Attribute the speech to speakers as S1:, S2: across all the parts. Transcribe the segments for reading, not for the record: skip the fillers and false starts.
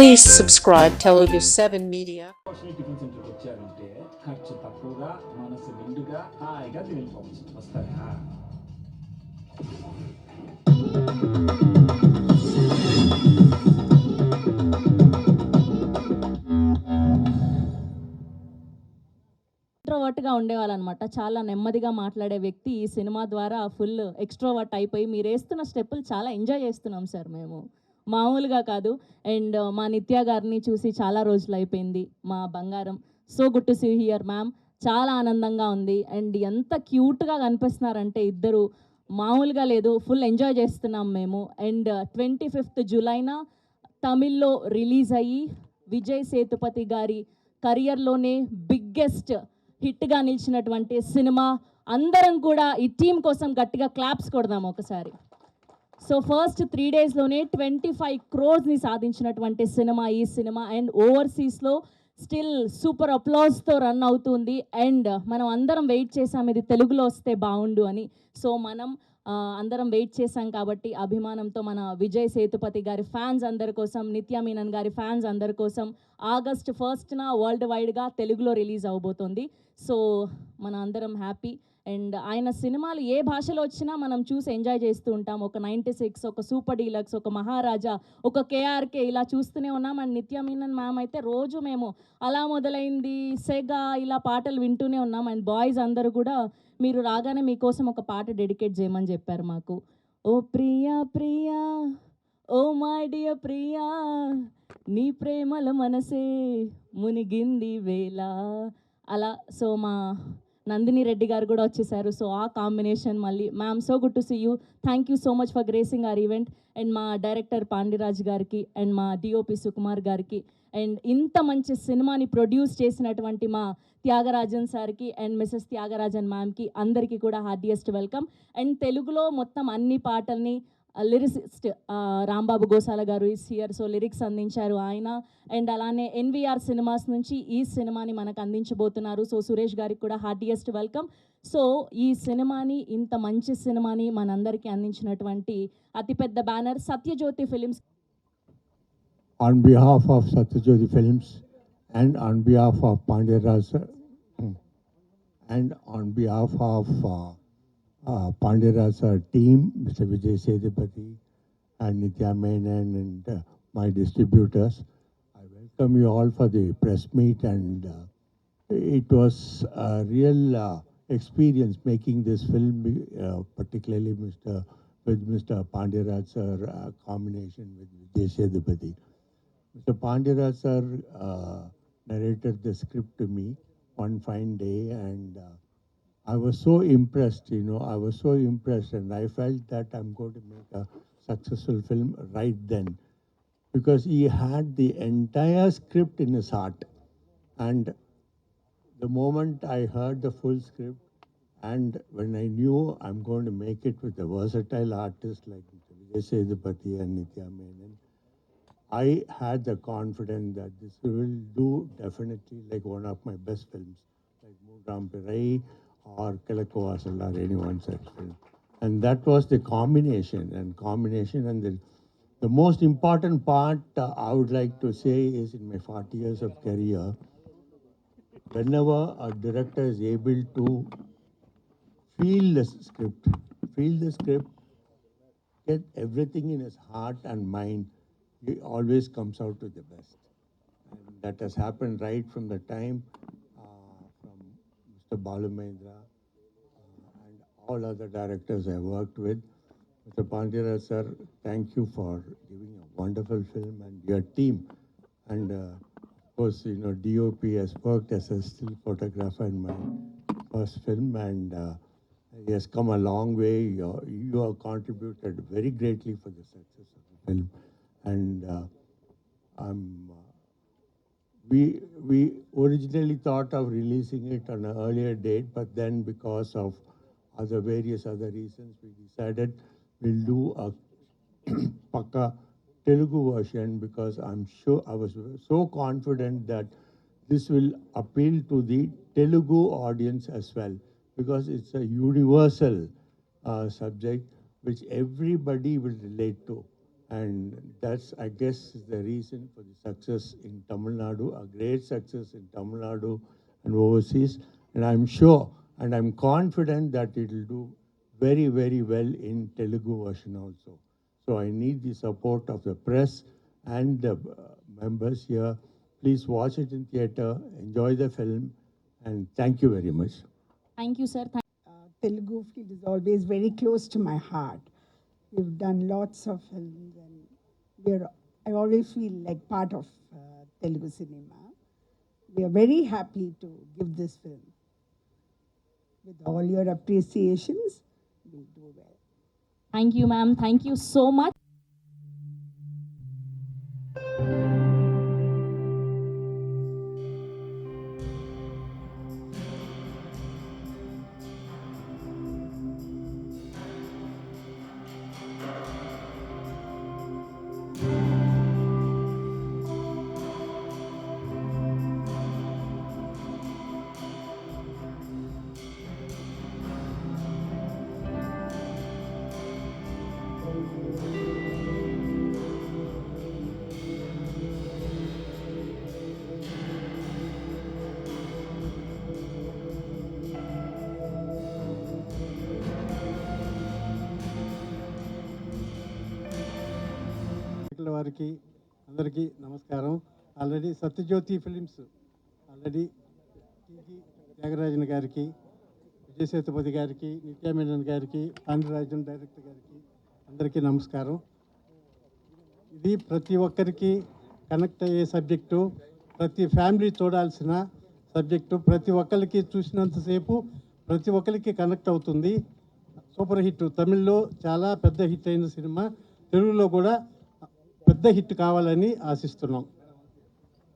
S1: Please subscribe Telugu 7 Media.
S2: Tiffin సెంటర్కి వచ్చారంటే ఖర్చు తక్కువగా మనసు నిండుగా హాయిగా తిరిగిపోవచ్చు. వస్తారా?
S3: ఇంట్రోవర్ట్‌గా ఉండేవాళ్ళనమాట. చాలా నెమ్మదిగా మాట్లాడే వ్యక్తి ఈ సినిమా ద్వారా ఫుల్ ఎక్స్‌ట్రోవర్ట్ అయిపోయి మీరేస్తున్న స్టెప్పులు చాలా ఎంజాయ్ చేస్తున్నాం సార్ మేము. మామూలుగా కాదు. అండ్ మా నిత్య గారిని చూసి చాలా రోజులైపోయింది. మా బంగారం. So good to see here ma'am. చాలా ఆనందంగా ఉంది. అండ్ ఎంత క్యూట్‌గా కనిపిస్తున్నారంటే ఇద్దరు మామూలుగా లేదు. ఫుల్ ఎంజాయ్ చేస్తున్నాం మేము. అండ్ 25th జూలైన తమిళ్‌లో రిలీజ్ అయ్యి విజయ్ సేతుపతి గారి కెరియర్‌లోనే బిగ్గెస్ట్ హిట్గా నిలిచినటువంటి సినిమా. అందరం కూడా ఈ టీం కోసం గట్టిగా క్లాప్స్ కొడదాం ఒకసారి. సో ఫస్ట్ 3 డేస్లోనే 25 crores సాధించినటువంటి సినిమా ఈ సినిమా. అండ్ ఓవర్సీస్లో స్టిల్ సూపర్ అప్లాస్తో రన్ అవుతుంది. అండ్ మనం అందరం వెయిట్ చేసాం ఇది తెలుగులో వస్తే బాగుండు అని. సో మనం అందరం వెయిట్ చేశాం కాబట్టి అభిమానంతో మన విజయ్ సేతుపతి గారి ఫ్యాన్స్ అందరి కోసం, నిత్య మీనన్ గారి ఫ్యాన్స్ అందరి కోసం August 1st వరల్డ్ వైడ్గా తెలుగులో రిలీజ్ అవబోతుంది. సో మన అందరం హ్యాపీ. అండ్ ఆయన సినిమాలు ఏ భాషలో వచ్చినా మనం చూసి ఎంజాయ్ చేస్తూ ఉంటాం. ఒక 96, ఒక సూపర్ డీలక్స్, ఒక మహారాజా, ఒక కేఆర్కే ఇలా చూస్తూనే ఉన్నాం. అండ్ నిత్య మీనన్ మ్యామ్ అయితే రోజు మేము అలా మొదలైంది, సెగ ఇలా పాటలు వింటూనే ఉన్నాం. అండ్ బాయ్స్ అందరూ కూడా మీరు రాగానే మీకోసం ఒక పాట డెడికేట్ చేయమని చెప్పారు మాకు. Oh Priya Priya, oh my dear Priya, నీ ప్రేమల మనసే మునిగింది వేళ అలా. సో మా నందిని రెడ్డి గారు కూడా వచ్చేసారు. సో ఆ కాంబినేషన్ మళ్ళీ ma'am so good to see you. Thank you so much for gracing our event. And మా డైరెక్టర్ పాండిరాజ్ గారికి అండ్ మా డిఓపి సుకుమార్ గారికి అండ్ ఇంత మంచి సినిమాని ప్రొడ్యూస్ చేసినటువంటి మా త్యాగరాజన్ సార్కి అండ్ మిసెస్ త్యాగరాజన్ మ్యామ్కి అందరికీ కూడా హార్డియెస్ట్ వెల్కమ్. అండ్ తెలుగులో మొత్తం అన్ని పాటల్ని లిరిసిస్ట్ రాంబాబు గోసాల గారు ఈస్ హియర్. సో లిరిక్స్ అందించారు ఆయన. అండ్ అలానే ఎన్వీఆర్ సినిమాస్ నుంచి ఈ సినిమాని మనకు అందించబోతున్నారు. సో సురేష్ గారికి కూడా హార్డియెస్ట్ వెల్కమ్. సో ఈ సినిమాని ఇంత మంచి సినిమాని మనందరికీ అందించినటువంటి అతిపెద్ద banner Sathyajyothi films.
S4: On behalf of Satyajyoti Films and on behalf of Pandya sir and on behalf of Pandya sir team, Mr. Vijay Sethupathi and Nitya Menon and my distributors, I welcome you all for the press meet. And it was a real experience making this film, particularly with Mr. Pandya sir combination with Vijay Sethupathi. Mr. Pandya sir narrated the script to me one fine day, and I was so impressed, I was so impressed, and I felt that I'm going to make a successful film right then, because he had the entire script in his heart. And the moment I heard the full script, and when I knew I'm going to make it with a versatile artist like Vijay Sethupathi and Nitya Menon, I had the confidence that this will do definitely like one of my best films, like Moodram Pirai or Kilakku Vaasal or anyone such film. And that was the combination. And the most important part I would like to say is, in my 40 years of career, whenever a director is able to feel the script, get everything in his heart and mind, he always comes out with the best. And that has happened right from the time from Mr. Balu Mahendra and all other directors I worked with. Mr. Pandya sir, thank you for giving a wonderful film, and your team. And of course, DOP has worked as a still photographer in my first film, and he has come a long way. You have contributed very greatly for the success of the film. And we originally thought of releasing it on an earlier date, but then because of various other reasons, we decided we'll do a Pakka Telugu version, because I'm sure I was so confident that this will appeal to the Telugu audience as well, because it's a universal subject which everybody will relate to. And that's, I guess, is the reason for the success in Tamil Nadu, a great success in Tamil Nadu and overseas. And I'm sure and I'm confident that it will do very, very well in Telugu version also. So I need the support of the press and the members here. Please watch it in theater, enjoy the film, and thank you very much.
S3: Thank you sir.
S5: Telugu field is always very close to my heart. We've done lots of films, and I always feel like part of Telugu cinema. We are very happy to give this film. With all your appreciations, we do well.
S3: Thank you ma'am, thank you so much.
S6: వారికి అందరికీ నమస్కారం. Already Sathyajyothi films already TG Thyagarajan గారికి, విజయ్ సేతుపతి గారికి, నిత్యా మేనన్ గారికి, Pandiarajan director గారికి అందరికీ నమస్కారం. ఇది ప్రతి ఒక్కరికి కనెక్ట్ అయ్యే సబ్జెక్టు, ప్రతి ఫ్యామిలీ చూడాల్సిన సబ్జెక్టు, ప్రతి ఒక్కరికి చూసినంతసేపు ప్రతి ఒక్కరికి కనెక్ట్ అవుతుంది. సూపర్ హిట్, తమిళ్లో చాలా పెద్ద హిట్ అయిన సినిమా తెలుగులో కూడా పెద్ద హిట్ కావాలని ఆశిస్తున్నాం.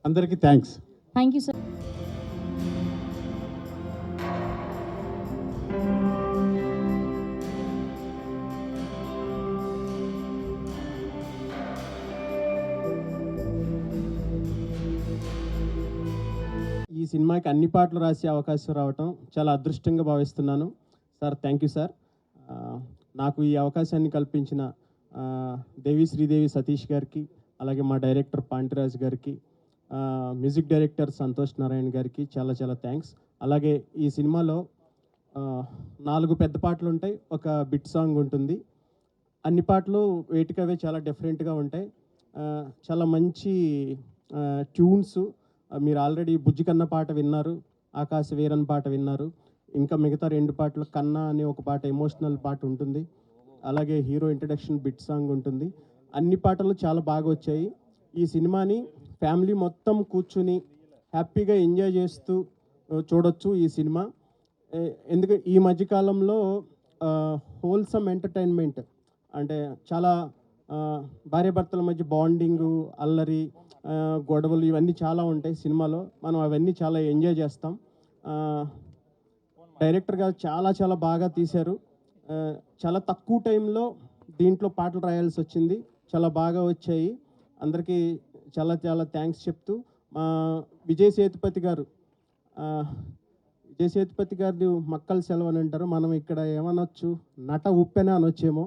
S6: అందరికీ థ్యాంక్స్.
S3: Thank you sir.
S6: ఈ సినిమాకి అన్ని పాటలు రాసే అవకాశం రావటం చాలా అదృష్టంగా భావిస్తున్నాను. Sir thank you sir. నాకు ఈ అవకాశాన్ని కల్పించిన దేవి శ్రీదేవి సతీష్ గారికి, అలాగే మా డైరెక్టర్ పాండ్యరాజ్ గారికి, మ్యూజిక్ డైరెక్టర్ సంతోష్ నారాయణ గారికి చాలా చాలా థ్యాంక్స్. అలాగే ఈ సినిమాలో 4 పెద్ద పాటలు ఉంటాయి, ఒక బిట్ సాంగ్ ఉంటుంది. అన్ని పాటలు వేటికవే చాలా డిఫరెంట్గా ఉంటాయి. చాలా మంచి ట్యూన్స్. మీరు ఆల్రెడీ బుజ్జి కన్న పాట విన్నారు, ఆకాశ వీరన్ పాట విన్నారు. ఇంకా మిగతా 2 పాటలు కన్నా అనే ఒక పాట ఎమోషనల్ పాట ఉంటుంది. అలాగే హీరో ఇంట్రడక్షన్ బిట్ సాంగ్ ఉంటుంది. అన్ని పాటలు చాలా బాగా వచ్చాయి. ఈ సినిమాని ఫ్యామిలీ మొత్తం కూర్చుని హ్యాపీగా ఎంజాయ్ చేస్తూ చూడొచ్చు ఈ సినిమా. ఎందుకంటే ఈ మధ్యకాలంలో హోల్సమ్ ఎంటర్టైన్మెంట్ అంటే చాలా భార్యాభర్తల మధ్య బాండింగు, అల్లరి, గొడవలు ఇవన్నీ చాలా ఉంటాయి సినిమాలో. మనం అవన్నీ చాలా ఎంజాయ్ చేస్తాం. డైరెక్టర్ గారు చాలా చాలా బాగా తీశారు. చాలా తక్కువ టైంలో దీంట్లో పాటలు రాయాల్సి వచ్చింది, చాలా బాగా వచ్చాయి. అందరికీ చాలా చాలా థ్యాంక్స్ చెప్తూ మా విజయ్ సేతుపతి గారిది మక్కల సెలవు అని అంటారు, మనం ఇక్కడ ఏమనొచ్చు, నట ఉప్పెన అనొచ్చేమో.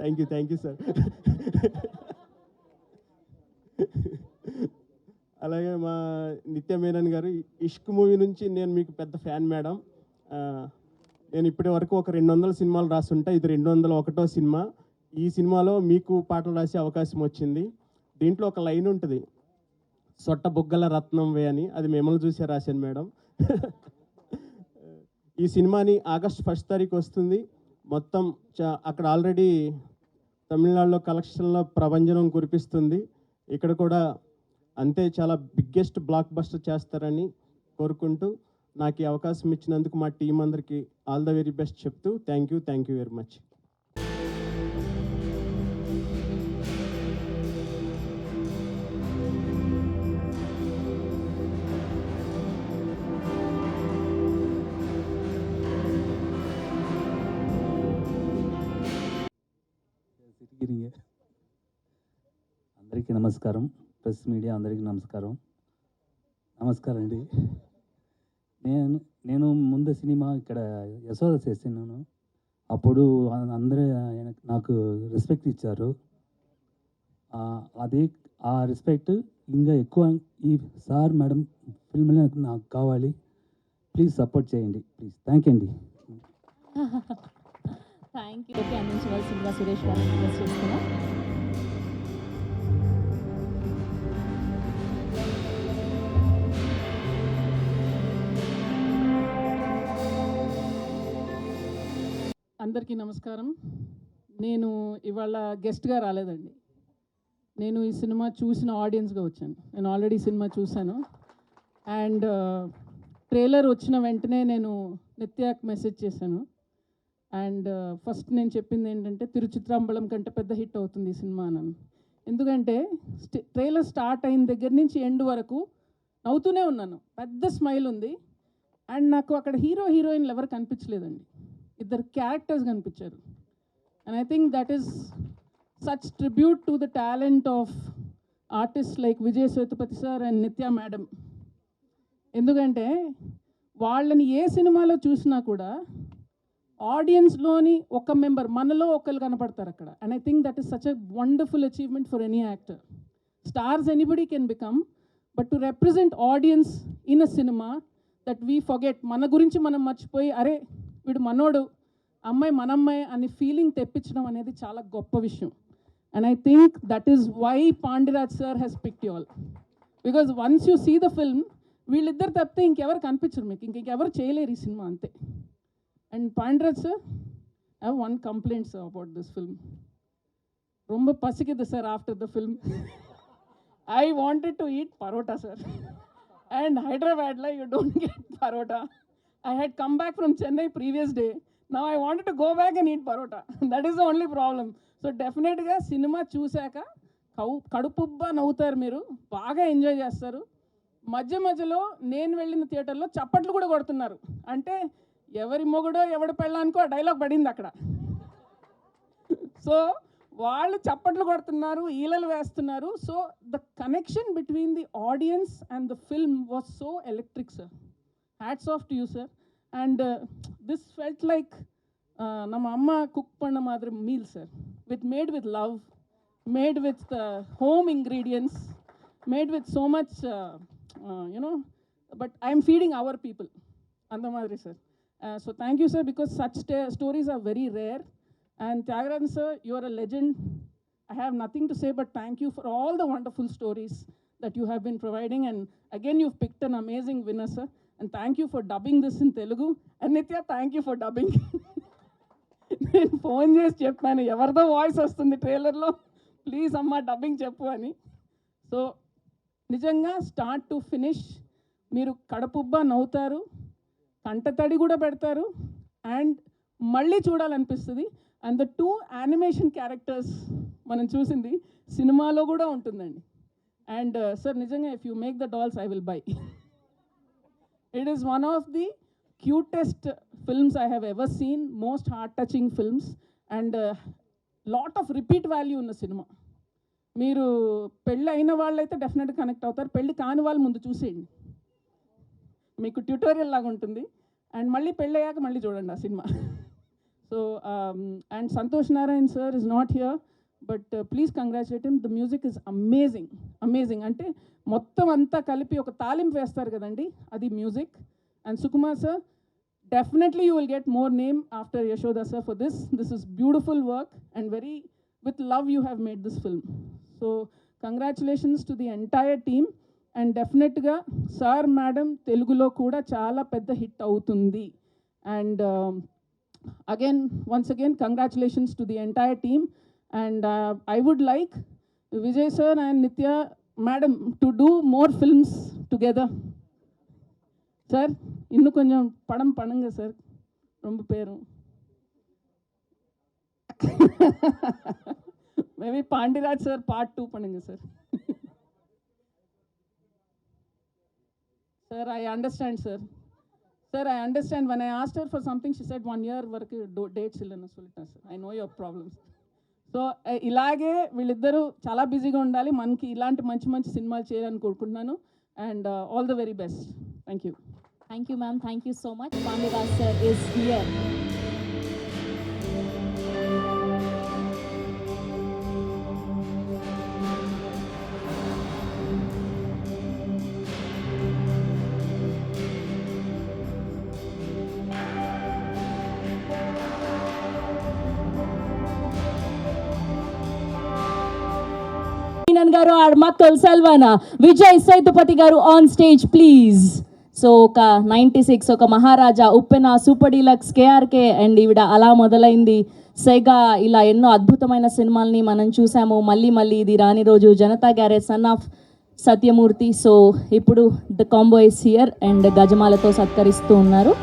S6: Thank you sir. అలాగే మా నిత్య మేనన్ గారు, ఇష్క్ మూవీ నుంచి నేను మీకు పెద్ద ఫ్యాన్ మేడం. నేను ఇప్పటి వరకు ఒక 200 సినిమాలు రాస్తుంటా, ఇది 201వ సినిమా. ఈ సినిమాలో మీకు పాటలు రాసే అవకాశం వచ్చింది. దీంట్లో ఒక లైన్ ఉంటుంది, సొట్ట బుగ్గల రత్నం వే అని, అది మిమ్మల్ని చూసే రాశాను మేడం. ఈ సినిమాని ఆగస్ట్ 1 తారీఖు వస్తుంది. మొత్తం అక్కడ ఆల్రెడీ తమిళనాడులో కలెక్షన్లో ప్రభంజనం కురిపిస్తుంది. ఇక్కడ కూడా అంతే చాలా బిగ్గెస్ట్ బ్లాక్ బస్టర్ చేస్తారని కోరుకుంటూ నాకు ఈ అవకాశం ఇచ్చినందుకు మా టీం అందరికీ ఆల్ ద వెరీ బెస్ట్ చెప్తూ థ్యాంక్ యూ వెరీ మచ్.
S7: అందరికీ నమస్కారం. ప్రెస్ మీడియా అందరికీ నమస్కారం అండి. నేను ముందు ముందు సినిమా ఇక్కడ యశోద చేస్తున్నాను. అప్పుడు అందరూ నాకు రెస్పెక్ట్ ఇచ్చారు. అది ఆ రెస్పెక్ట్ ఇంకా ఎక్కువ ఈ సార్ మేడం ఫిల్మ్లో నాకు కావాలి. ప్లీజ్ సపోర్ట్ చేయండి ప్లీజ్. థ్యాంక్ యూ అండి.
S3: Thank you. ఓకే, అందించవలసిందిగా సురేష్ గారిని రిక్వెస్ట్ చేస్తున్నాం.
S8: అందరికీ నమస్కారం. నేను ఇవాళ గెస్ట్గా రాలేదండి. నేను ఈ సినిమా చూసిన ఆడియన్స్గా వచ్చాను. నేను ఆల్రెడీ సినిమా చూశాను. అండ్ ట్రైలర్ వచ్చిన వెంటనే నేను నిత్యాకి మెసేజ్ చేశాను. అండ్ ఫస్ట్ నేను చెప్పింది ఏంటంటే తిరుచిత్రాంబలం కంటే పెద్ద హిట్ అవుతుంది ఈ సినిమా అన్నాను. ఎందుకంటే ట్రైలర్ స్టార్ట్ అయిన దగ్గర నుంచి ఎండ్ వరకు నవ్వుతూనే ఉన్నాను. పెద్ద స్మైల్ ఉంది. అండ్ నాకు అక్కడ హీరో హీరోయిన్లు ఎవరు కనిపించలేదండి. ఇద్దరు క్యారెక్టర్స్ కనిపించారు. And I think that is such tribute to the talent of artist like Vijay Sethupathi sir and నిత్య మేడం. ఎందుకంటే వాళ్ళని ఏ సినిమాలో చూసినా కూడా ఆడియన్స్లోని ఒక మెంబర్, మనలో ఒకరు కనపడతారు అక్కడ. And I think that is such a wonderful achievement for any actor. Stars anybody can become, but to represent audience in a cinema that we forget, మన గురించి మనం మర్చిపోయి అరే వీడు మనోడు, అమ్మాయి మనమ్మాయి అని ఫీలింగ్ తెప్పించడం అనేది చాలా గొప్ప విషయం. And I think that is why Pandiraj sir has picked you all. Because once you see the film, వీళ్ళిద్దరు తప్పితే ఇంకెవరు కనిపించరు మీకు, ఇంకెవరు చేయలేరు ఈ సినిమా అంతే. And Pandiraj sir, I have one complaint sir about this film. ரொம்ப பசிக்குது sir after the film. I wanted to eat parotta sir. And హైదరాబాద్లో you don't get parotta. I had come back from Chennai previous day. Now I wanted to go back and eat parota. That is the only problem. So definitely cinema చూసాక కడుపుబ్బా నవ్వుతారు, మీరు బాగా enjoy చేస్తారు. మధ్య మధ్యలో నేను వెళ్ళిన థియేటర్లో చప్పట్లు కూడా కొడుతున్నారు. అంటే ఎవరి మొగుడో ఎవడి పెళ్ళానికో ఆ డైలాగ్ పడింది అక్కడ. సో వాళ్ళు చప్పట్లు కొడుతున్నారు, ఈలలు వేస్తున్నారు. So the connection between the audience and the film was so electric sir. Hats off to you, sir. And this felt like nama amma cook panna madri meal, sir. Made with love, made with home ingredients, made with so much, but I am feeding our people. Anda madri, sir. So thank you, sir, because such stories are very rare. And Tyagarajan, sir, you are a legend. I have nothing to say, but thank you for all the wonderful stories that you have been providing. And again, you've picked an amazing winner, sir. And thank you for dubbing this in Telugu. And Nitya, thank you for dubbing. నేను phone చేసి చెప్పాను, ఎవరిదో voice వస్తుంది ట్రైలర్లో, please అమ్మ dubbing చెప్పు అని. So నిజంగా స్టార్ట్ టు ఫినిష్ మీరు కడుపుబ్బా నవ్వుతారు, కంటతడి కూడా పెడతారు, అండ్ మళ్ళీ చూడాలనిపిస్తుంది. అండ్ ద 2 యానిమేషన్ క్యారెక్టర్స్ మనం చూసింది సినిమాలో కూడా ఉంటుందండి. అండ్ సార్ నిజంగా if you make the dolls I will buy. It is one of the cutest films I have ever seen, most heart-touching films, and lot of repeat value in the cinema. మీరు పెళ్ళి అయిన వాళ్ళైతే డెఫినెట్గా connect అవుతారు, పెళ్ళి కాని వాళ్ళు ముందు చూసేయండి, మీకు ట్యూటోరియల్ లాగా ఉంటుంది. అండ్ మళ్ళీ పెళ్ళి అయ్యాక మళ్ళీ చూడండి ఆ cinema. So and Santosh Narayan sir is not here, but please congratulate him. The music is amazing, amazing. అంటే మొత్తం అంతా కలిపి ఒక తాలింపు వేస్తారు కదండి, అది music. And Sukumar sir, definitely you will get more name after Yashoda sir for this. This is beautiful work and very with love you have made this film. So congratulations to the entire team. And డెఫినెట్గా sir madam తెలుగులో కూడా చాలా పెద్ద hit అవుతుంది. And again once again congratulations to the entire team. And I would like Vijay sir and Nitya madam to do more films together. Sir, இன்னும் கொஞ்சம் படம் பண்ணுங்க சார், ரொம்ப பேரும். Maybe Pandiraj sir part 2 பண்ணுங்க sir. Sir, I understand, sir. Sir, I understand. When I asked her for something, she said 1 year వరకు dates illana sollita sir. I know your problems. So ఇలాగే వీళ్ళిద్దరూ చాలా బిజీగా ఉండాలి, మనకి ఇలాంటి మంచి మంచి సినిమాలు చేయాలని కోరుకుంటున్నాను. And all the very best. Thank you.
S3: Thank you, ma'am. Thank you so much. Pandiraj sir is here. Menon గారు ఆర్ మక్కల్ సెల్వన విజయ్ సేతుపతి గారు ఆన్ స్టేజ్ ప్లీజ్. సో ఒక 96 ఒక Maharaja, Uppena, super deluxe, KRK and ఈవిడ అలా మొదలైంది. సెగా ఇలా ఎన్నో అద్భుతమైన సినిమాల్ని మనం చూసాము. మళ్ళీ ఇది రాని రోజు, Janatha Garage, Son of Sathyamurthy. So ఇప్పుడు the combo is here and గజమాలతో సత్కరిస్తూ ఉన్నారు.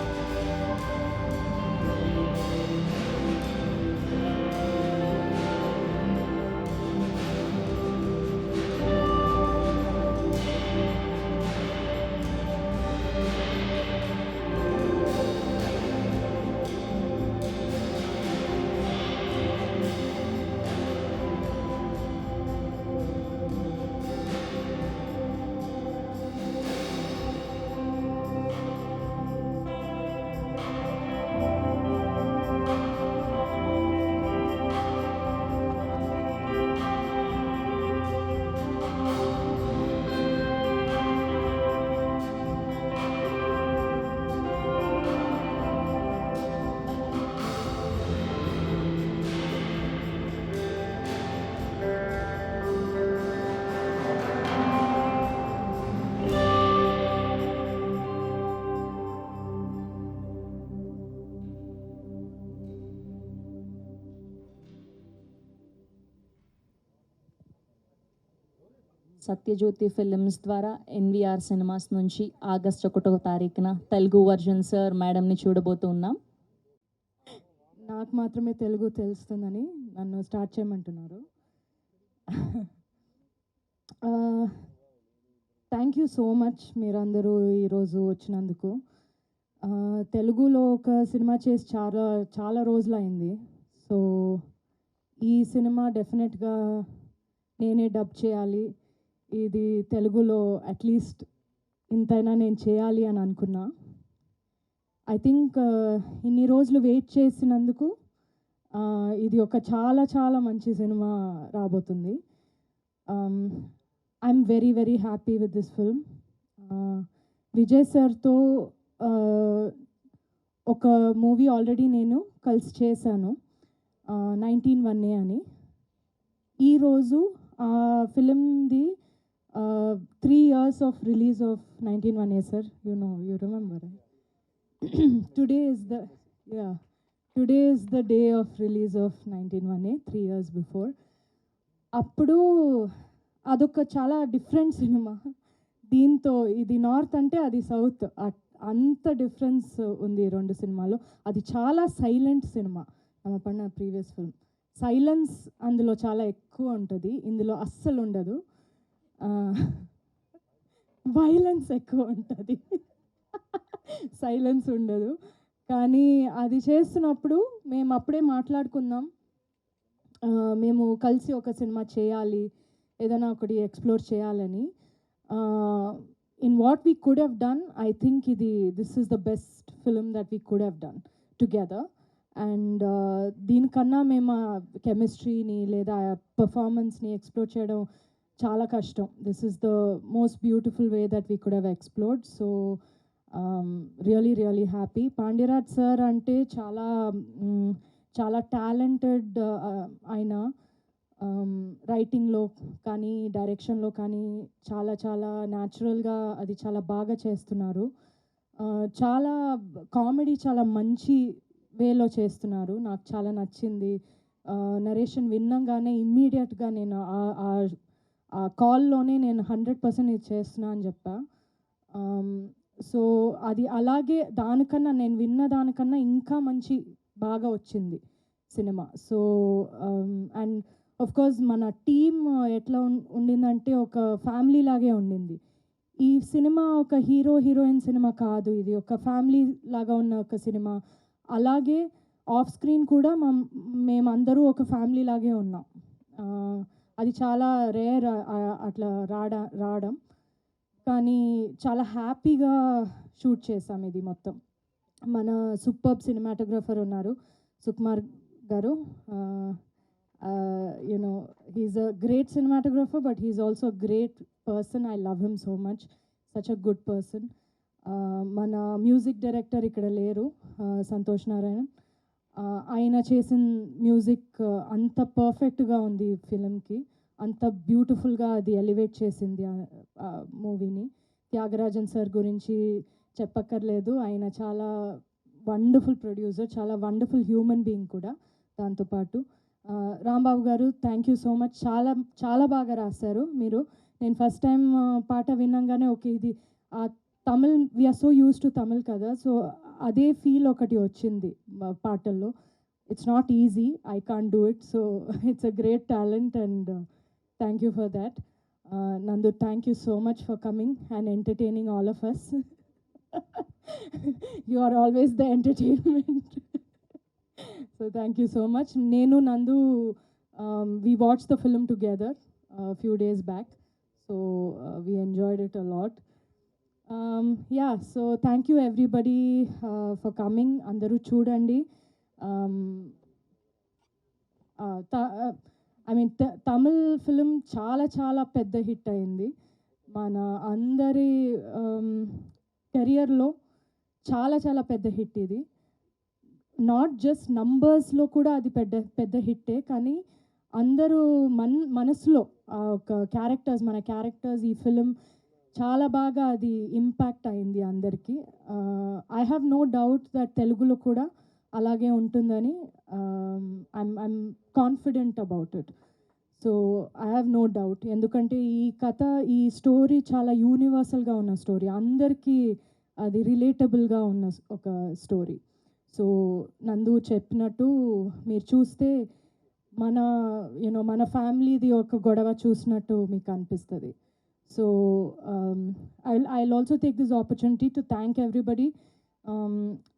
S3: సత్యజ్యోతి ఫిలిమ్స్ ద్వారా ఎన్విఆర్ సినిమాస్ నుంచి ఆగస్ట్ 1వ తారీఖున తెలుగు వర్జన్ సార్ మేడంని చూడబోతున్నాం.
S8: నాకు మాత్రమే తెలుగు తెలుస్తుందని నన్ను స్టార్ట్ చేయమంటున్నారు. థ్యాంక్ యూ సో మచ్ మీరందరూ ఈరోజు వచ్చినందుకు. తెలుగులో ఒక సినిమా చేసి చాలా రోజులైంది. సో ఈ సినిమా డెఫినెట్గా నేనే డబ్ చేయాలి, ఇది తెలుగులో అట్లీస్ట్ ఇంతైనా నేను చేయాలి అని అనుకున్నా. ఐ థింక్ ఇన్ని రోజులు వెయిట్ చేసినందుకు ఇది ఒక చాలా మంచి సినిమా రాబోతుంది. I'm very happy with this film. Vijay సార్తో ఒక మూవీ ఆల్రెడీ నేను కలిసి చేశాను, 19-1 అని. ఈరోజు ఆ ఫిలింది 3 years of release of 19-1, sir. You remember, right? Today is the day of release of 19-1, 3 years before. అప్పుడు అదొక చాలా డిఫరెంట్ సినిమా. దీంతో ఇది నార్త్ అంటే అది సౌత్, అంత డిఫరెన్స్ ఉంది రెండు సినిమాలో. అది చాలా సైలెంట్ సినిమా. நம்ம பண்ண ప్రీవియస్ ఫిల్మ్ సైలెన్స్ అందులో చాలా ఎక్కువ ఉంటుంది, ఇందులో అస్సలు ఉండదు. వైలెన్స్ ఎక్కువ ఉంటుంది, సైలెన్స్ ఉండదు. కానీ అది చేస్తున్నప్పుడు మేము అప్పుడే మాట్లాడుకుందాం, మేము కలిసి ఒక సినిమా చేయాలి, ఏదైనా ఒకటి ఎక్స్ప్లోర్ చేయాలని. In what we could have done, I think this is the best film that we could have done together. And దీనికన్నా మేము కెమిస్ట్రీని లేదా పర్ఫార్మెన్స్ని ఎక్స్ప్లోర్ చేయడం చాలా కష్టం. This is the most beautiful way that we could have explored. So really happy. Pandiraj sir అంటే చాలా టాలెంటెడ్ ఆయన. రైటింగ్లో కానీ డైరెక్షన్లో కానీ చాలా న్యాచురల్గా అది చాలా బాగా చేస్తున్నారు. చాలా కామెడీ చాలా మంచి వేలో చేస్తున్నారు, నాకు చాలా నచ్చింది. నరేషన్ విన్నంగానే ఇమ్మీడియట్గా నేను ఆ కాల్లోనే నేను 100% ఇది చేస్తున్నా అని చెప్పా. సో అది అలాగే దానికన్నా నేను విన్న దానికన్నా ఇంకా బాగా వచ్చింది cinema. So and of course మన టీమ్ ఎట్లా ఉండిందంటే ఒక ఫ్యామిలీ లాగే ఉండింది. ఈ సినిమా ఒక హీరోయిన్ సినిమా కాదు, ఇది ఒక ఫ్యామిలీ లాగా ఉన్న ఒక సినిమా. అలాగే ఆఫ్ స్క్రీన్ కూడా మేమందరూ ఒక ఫ్యామిలీ లాగే ఉన్నాం. అది చాలా రేర్ అట్లా రావడం, కానీ చాలా హ్యాపీగా
S9: షూట్ చేసాం ఇది మొత్తం. మన సూపర్బ్ సినిమాటోగ్రఫర్ ఉన్నారు సుకుమార్ గారు. You know he's a great cinematographer, but he's also great person. I love him so much, such a good person. మన మ్యూజిక్ డైరెక్టర్ ఇక్కడ లేరు, సంతోష్ నారాయణ్. ఆయన చేసిన మ్యూజిక్ అంత పర్ఫెక్ట్గా ఉంది ఫిలింకి, అంత బ్యూటిఫుల్గా అది ఎలివేట్ చేసింది మూవీని. త్యాగరాజన్ సార్ గురించి చెప్పక్కర్లేదు, ఆయన చాలా వండర్ఫుల్ ప్రొడ్యూసర్, చాలా వండర్ఫుల్ హ్యూమన్ బీయింగ్ కూడా. దాంతోపాటు రాంబాబు గారు, థ్యాంక్ యూ సో మచ్. చాలా చాలా బాగా రాశారు మీరు. నేను ఫస్ట్ టైం పాట విన్నాగానే ఓకే ఇది Tamil, we're so used to Tamil కదా, సో అదే ఫీల్ ఒకటి వచ్చింది పాటల్లో. It's not easy, I can't do it, so it's a great talent and thank you for that. Nandu, thank you so much for coming and entertaining all of us. You are always the entertainment. So thank you so much. Nenu, Nandu, we watched the film together a few days back, so we enjoyed it a lot. Yeah, so thank you everybody for coming. Andaru chudandi. I mean, Tamil film చాలా చాలా పెద్ద hit అయింది. మన అందరి కెరియర్లో చాలా చాలా పెద్ద హిట్ ఇది. నాట్ జస్ట్ నంబర్స్లో కూడా అది పెద్ద హిట్టే, కానీ అందరూ మనసులో ఒక మన క్యారెక్టర్స్ ఈ ఫిలిం చాలా బాగా అది ఇంపాక్ట్ అయింది అందరికీ. I have no doubt that తెలుగులో కూడా అలాగే ఉంటుందని. I'm confident about it. So I have no doubt, ఎందుకంటే ఈ కథ, ఈ స్టోరీ చాలా యూనివర్సల్గా ఉన్న స్టోరీ, అందరికీ అది రిలేటబుల్గా ఉన్న ఒక స్టోరీ. సో నందు చెప్పినట్టు మీరు చూస్తే మన ఫ్యామిలీది ఒక గొడవ చూసినట్టు మీకు అనిపిస్తుంది. So I also take this opportunity to thank everybody.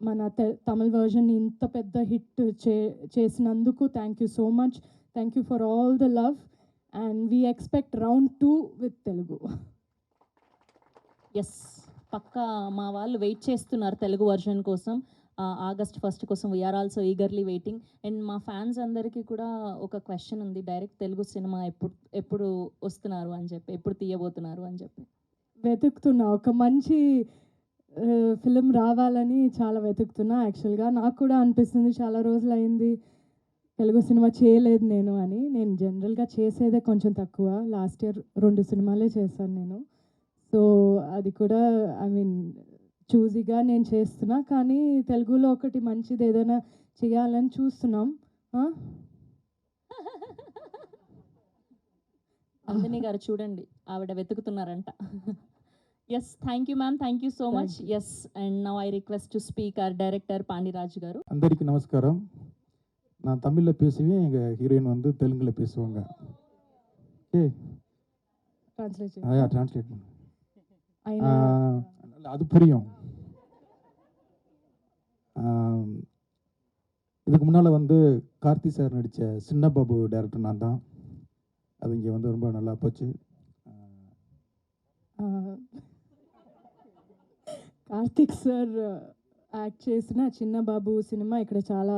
S9: మన తమిళ్ వర్జన్ ఇంత పెద్ద హిట్ చేసినందుకు thank you so much. Thank you for all the love and we expect round 2 with Telugu.
S3: Yes, పక్కా మా వాళ్ళు వెయిట్ చేస్తున్నారు తెలుగు వర్జన్ కోసం. August 1st కోసం we are also eagerly waiting. And మా ఫ్యాన్స్ అందరికీ కూడా ఒక క్వశ్చన్ ఉంది, డైరెక్ట్ తెలుగు సినిమా ఎప్పుడు వస్తున్నారు అని చెప్పి, ఎప్పుడు తీయబోతున్నారు అని చెప్పి
S9: వెతుకుతున్నా. ఒక మంచి ఫిలిం రావాలని చాలా వెతుకుతున్నా. యాక్చువల్గా నాకు కూడా అనిపిస్తుంది, చాలా రోజులు అయింది తెలుగు సినిమా చేయలేదు నేను అని. నేను జనరల్గా చేసేదే కొంచెం తక్కువ, లాస్ట్ ఇయర్ 2 సినిమాలే చేశాను నేను. సో అది కూడా ఐ మీన్ చూజీగా నేను చేస్తున్నా, కానీ తెలుగులో ఒకటి మంచిది ఏదైనా చేయాలని చూస్తున్నాం.
S3: నందిని గారు చూడండి, ఆవిడ వెతుకుతున్నారంట. Yes, thank you ma'am, thank you so much. Yes, and now I request to speak our director Pandiraj గారు.
S10: అందరికీ நமஸ்காரம். நான் தமிழில் பேசுவேன், எங்கள் ஹீரோயின் வந்து தெலுங்கில் பேசுவாங்க. ட்ரான்ஸ்லேட் பண்ணு, அது புரியும். இதுக்கு முன்னால் வந்து கார்த்தி சார் நடித்த சின்ன பாபு டேரக்டர் நான் தான். அது இங்கே வந்து ரொம்ப நல்லா போச்சு.
S9: కార్తిక్ సార్ యాక్ట్ చేసిన చిన్న బాబు సినిమా ఇక్కడ చాలా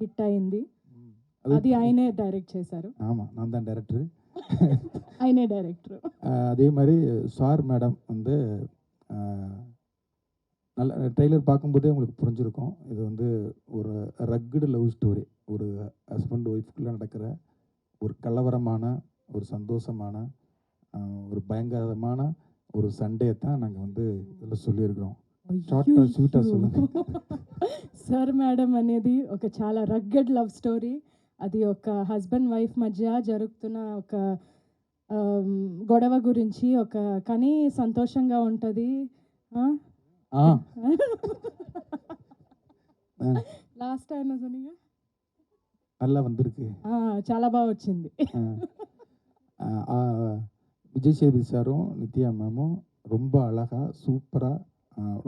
S9: హిట్ అయింది. అది ఆయనే డైరెక్ట్ చేశారు.
S10: ஆமாம், நான் தான் டேரக்டர்.
S9: ఆయనే డైరెక్టర్.
S10: அதே மாதிரி சார் மேடம் வந்து நல்ல ட்ரெய்லர் பார்க்கும்போதே உங்களுக்கு புரிஞ்சிருக்கும். இது வந்து ஒரு ரக்குடு லவ் ஸ்டோரி, ஒரு ஹஸ்பண்ட் ஒய்ஃப்குள்ளே நடக்கிற ஒரு கலவரமான, ஒரு சந்தோஷமான, ஒரு பயங்கரமான ஒரு சண்டையை தான் நாங்கள் வந்து இதில் சொல்லியிருக்கிறோம். షార్ట్గా స్వీట్గా சொல்லுங்கள்.
S9: సార్ మేడం అనేది ఒక చాలా రగ్గడ్ లవ్ స్టోరీ. అది ఒక హస్బెండ్ వైఫ్ మధ్య జరుగుతున్న ఒక గొడవ గురించి, కానీ సంతోషంగా ఉంటుంది. లాస్ట్ ఆయన சொன்னீங்க,
S10: நல்லா வந்திருக்கு,
S9: చాలా బాగా వచ్చింది.
S10: விஜய் சேதுபதி சாரும் நித்யா மேமும் ரொம்ப அழகாக சூப்பராக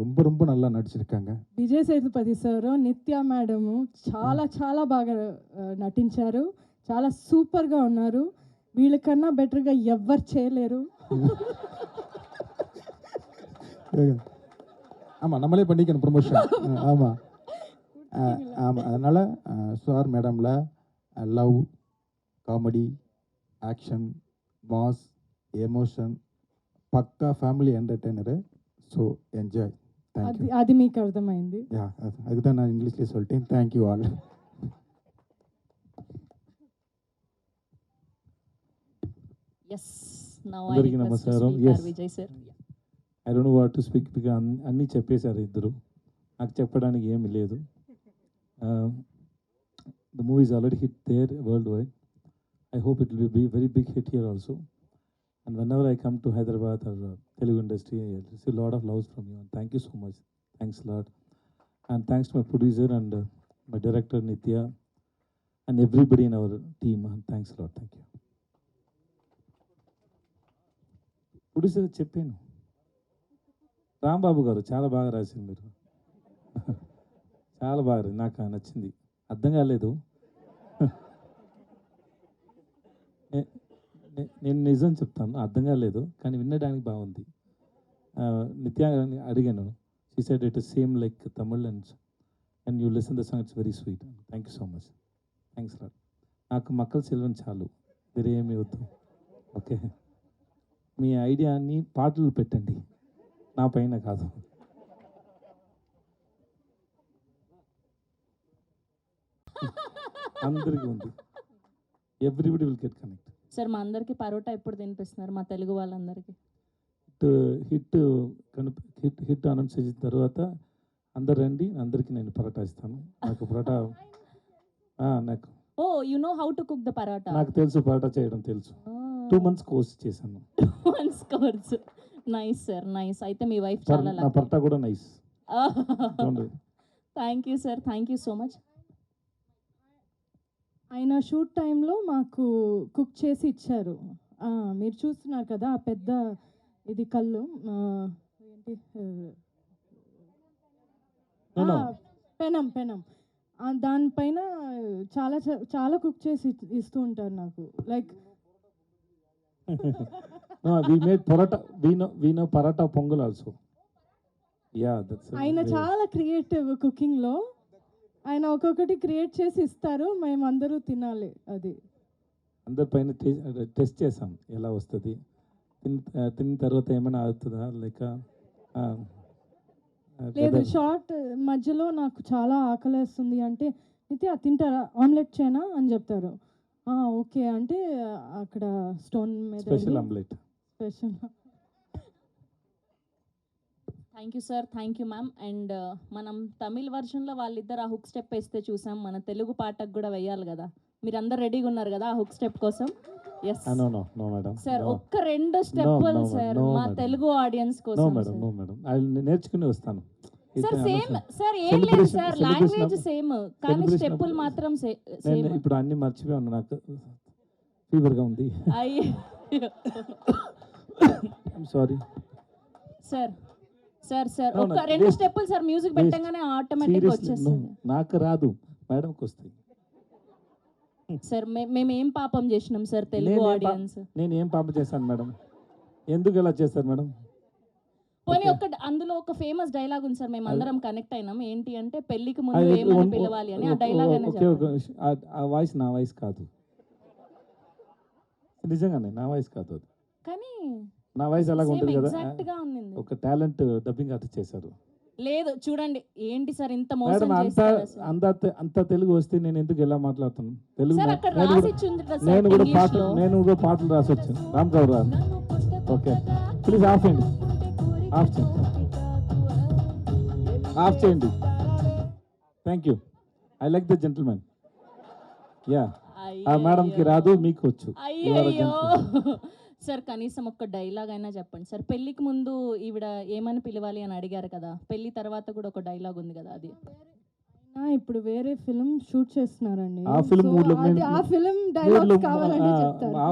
S10: ரொம்ப ரொம்ப நல்லா నడిచిருக்காங்க.
S9: విజయ్ సేతుపతి సారు, నిత్య మేడము చాలా చాలా బాగా నటించారు, చాలా సూపర్గా ఉన్నారు. వీళ్ళకన్నా బెటర్గా ఎవ్వరు చేయలేరు.
S10: ஆமாம் நம்மளே பண்ணிக்கணும் ப்ரொமோஷன். ஆமாம் ஆமாம். அதனால் சார் மேடமில் love, comedy, action, mass, emotion, పక్కా family entertainer. So enjoy. Thank you.
S9: అది మీకు అర్థమైంది.
S10: యా அதுதான் நான் இங்கிலீஷ்லேயே சொல்லிட்டேன். Thank you all.
S3: Yes now I
S6: అందరికీ
S3: రిక్వెస్ట్
S6: నమస్కారం. Yes.
S3: Vijay sir.
S6: I don't know what to speak because అన్నీ చెప్పేశారు ఇద్దరు. నాకు చెప్పడానికి ఏమీ లేదు. The movie is already hit there world wide. I hope it will be a very big hit here also. And whenever I come to Hyderabad or Telugu industry, I receive a lot of love from you. And thank you so much. Thanks a lot. And thanks to my producer and my director Nitya and everybody in our team. And thanks a lot. Thank you. Producer చెప్పాను, రాంబాబు గారు చాలా బాగా రాశారు మీరు. చాలా బాగా నాకు నచ్చింది. అర్థం కాలేదు. నేను నిజం చెప్తాను, అర్థం కాలేదు, కానీ వినడానికి బాగుంది. నిత్య అడిగాను, she said it is same like Tamil and you listen the song, it's very sweet. Thank you so much. Thanks lot. నాకు మక్కల సెల్వం చాలు, వేరే ఏమీ వద్దు. ఓకే, మీ ఐడియాని పాటలు పెట్టండి, నా పైన కాదు. అందరికీ ఉంది. Everybody will get connect.
S3: Sir మా అందరికి పరోటా ఎప్పుడు తినిపిస్తున్నారు, మా తెలుగు వాళ్ళందరికీ?
S6: హిట్ హిట్ అనౌన్స్ చేసిన తర్వాత అందరు రండి, అందరికీ నేను పరోటా ఇస్తాను. నాకు పరోటా నాకు
S3: oh you know how to cook the parotta?
S6: నాకు తెలుసు, పరోటా చేయడం తెలుసు. 2 months కోర్స్ చేశాను.
S3: 2 months course. Nice sir, nice. అయితే మీ వైఫ్ చాలా
S6: నా పరోటా కూడా nice.
S3: Thank you sir, thank you so much.
S9: ఆయన షూట్ టైంలో మాకు కుక్ చేసి ఇచ్చారు. మీరు చూస్తున్నారు కదా ఆ పెద్ద ఇది కళ్ళు ఏంటి, పెనం పెనం, దానిపైన చాలా చాలా కుక్ చేసి ఇస్తూ ఉంటారు నాకు. Like
S6: we made paratha, we know paratha pongal also. Yeah, that's
S9: ఆయన చాలా క్రియేటివ్ కుకింగ్లో. ఆయన ఒక్కొక్కటి క్రియేట్ చేసి ఇస్తారు, మేము అందరూ తినాలి. అది
S6: అందరి పైన టెస్ట్ చేసాం ఎలా వస్తుంది, తిన్న తర్వాత ఏమైనా అవుతుందా లేక
S9: లేదు. షార్ట్ మధ్యలో నాకు చాలా ఆకలేస్తుంది అంటే, అయితే తింటారా, ఆమ్లెట్ చేయనా అని చెప్తారు. ఓకే అంటే అక్కడ స్టోన్ మీద
S6: special omelette.
S9: Special.
S3: Thank you sir, thank you ma'am. And మనం తమిళ్ వర్షన్లో వాళ్ళిద్దరు ఆ హుక్ స్టెప్ వేస్తే చూసాం, మన తెలుగు పాటకు కూడా వేయాలి కదా. మీరు అందరు రెడీగా ఉన్నారు కదా ఆ హుక్ స్టెప్ కోసం? ఎస్ సార్, ఒక్క 2 స్టెప్పులు సార్ మా తెలుగు ఆడియన్స్ కోసం.
S6: నేర్చుకుని వస్తాను
S3: సార్. సేమ్ సార్, ఏం లేదు సార్, లాంగ్వేజ్ సేమ్ కానీ స్టెప్పులు మాత్రం సేమ్.
S6: ఇప్పుడు అన్ని మర్చిపోయాను, నాకు ఫీవర్గా ఉంది. Sorry
S3: sir. సార్ సార్ ఒక 2 స్టెప్పులు సార్, మ్యూజిక్ పెట్టగానే ఆటోమేటిక్ వచ్చేస్తుంది.
S6: నాకు రాదు, మేడంకి వస్తాయి.
S3: సార్ మేము ఏం పాపం చేసినాం సార్ తెలుగు ఆడియన్స్?
S6: నేను ఏం పాపం చేశాను మేడం? ఎందుకు ఇలా చేస్తారు మేడం?
S3: పోనీ అందులో ఒక ఫేమస్ డైలాగ్ ఉంది సార్, మేము అందరం కనెక్ట్ అయినాం. ఏంటి అంటే, పెళ్లికి ముందు ఏమని పిలవాలి అని. ఆ డైలాగ్
S6: ఆ వాయిస్ నా వాయిస్ కాదు, నిజంగానే నా వాయిస్ కాదు అది.
S3: కానీ
S6: నా వాయిస్ అలాగ ఉంటుంది కదా,
S3: ఎగ్జాక్ట్ గా ఉంది.
S6: ఒక టాలెంట్ డబ్బింగ్ ఆర్టిస్ట్ చేశారు.
S3: లేదు చూడండి, ఏంటి సార్ ఇంత మోసం
S6: చేస్తారు? అంత తెలుగు వస్తే నేను ఎందుకు ఎలా మాట్లాడుతాను తెలుగు? నేను కూడా పాటలు రాసి వచ్చాను. Ram Gaura. Okay please off చేయండి, ఆఫ్ చేయండి. Thank you. I like the gentlemen. Yeah, ఆ మేడంకి రాదు, మీకు వచ్చు.
S3: అయ్యో సార్, కనీసం ఒక్క డైలాగ్ అయినా చెప్పండి సార్. పెళ్లికి ముందు ఈవిడ ఏమని పిలవాలి అని అడిగారు కదా, పెళ్లి తర్వాత కూడా ఒక డైలాగ్ ఉంది కదా, అది
S9: ఇప్పుడు వేరే ఫిల్మ్ షూట్ చేస్తున్నారండి.
S6: ఆ ఫిల్మ్ మూడ్ లో
S9: ఆ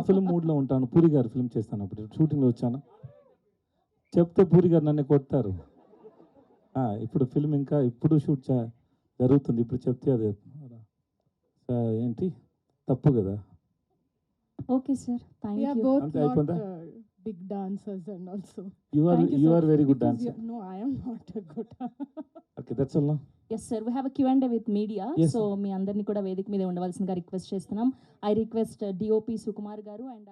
S6: ఫిల్మ్ మూడ్ లో ఉంటాను. పూరి గారు ఫిల్మ్ చేస్తాను, అప్పుడు షూటింగ్ లో వచ్చాను. చెప్తే పూరి గారు నన్ను కొడతారు. ఇప్పుడు ఫిల్మ్ ఇంకా ఇప్పుడు షూట్ జరుగుతుంది, ఇప్పుడు చెప్తే అదే ఏంటి తప్పు కదా.
S3: Okay sir, thank you.
S9: big dancers and also.
S7: You are
S9: Thank
S7: you
S9: sir,
S7: are very good
S9: because
S7: dancer.
S9: No, I am not a good.
S7: Okay, that's all. No?
S3: Yes sir we have a Q&A with media.
S7: Yes,
S3: so మీ అందరినీ కూడా వేదిక మీద ఉండవలసిందిగా request చేస్తున్నాం. I request DOP Sukumar గారు and